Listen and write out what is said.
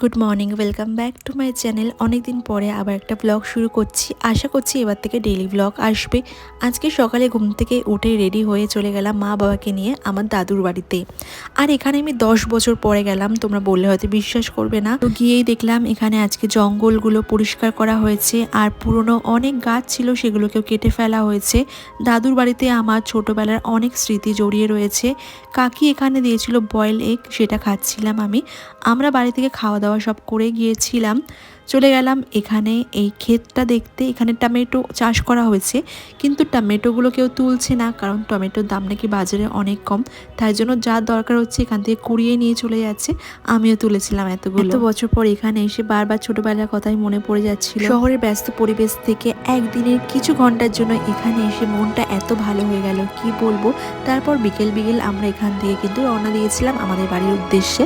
Good morning, welcome back to my channel. অনেকদিন পরে আবার একটা ব্লগ শুরু করছি। আশা করছি এবার থেকে ডেইলি ব্লগ আসবে। আজকে সকালে ঘুম থেকে উঠে রেডি হয়ে চলে গেলাম মা বাবাকে নিয়ে আমার দাদুর বাড়িতে। আর এখানে আমি 10 বছর পরে গেলাম, তোমরা বললে হয়তো বিশ্বাস করবে না। তো গিয়েই দেখলাম এখানে আজকে জঙ্গলগুলো পরিষ্কার করা হয়েছে, আর পুরনো অনেক গাছ ছিল সেগুলোকেও কেটে ফেলা হয়েছে। দাদুর বাড়িতে আমার ছোটবেলার অনেক স্মৃতি জড়িয়ে রয়েছে। কাকি এখানে দিয়েছিল বয়েল এগ, সেটা খাচ্ছিলাম আমি। আমরা বাড়ি থেকে খাওয়া দাওয়া সব করে গিয়েছিলাম, চলে গেলাম এখানে এই ক্ষেতটা দেখতে। এখানে টমেটো চাষ করা হয়েছে, কিন্তু টমেটোগুলো কেউ তুলছে না, কারণ টমেটোর দাম নাকি বাজারে অনেক কম। তাই জন্য যা দরকার হচ্ছে এখান থেকে কুড়িয়ে নিয়ে চলে যাচ্ছে। আমিও তুলেছিলাম এত বছর পর এখানে এসে বারবার ছোটবেলার কথাই মনে পড়ে যাচ্ছিল। শহরের ব্যস্ত পরিবেশ থেকে একদিনের কিছু ঘন্টার জন্য এখানে এসে মনটা এত ভালো হয়ে গেল কি বলবো। তারপর বিকেল বিকেল আমরা এখান থেকে কিন্তু রওনা দিয়েছিলাম আমাদের বাড়ির উদ্দেশ্যে।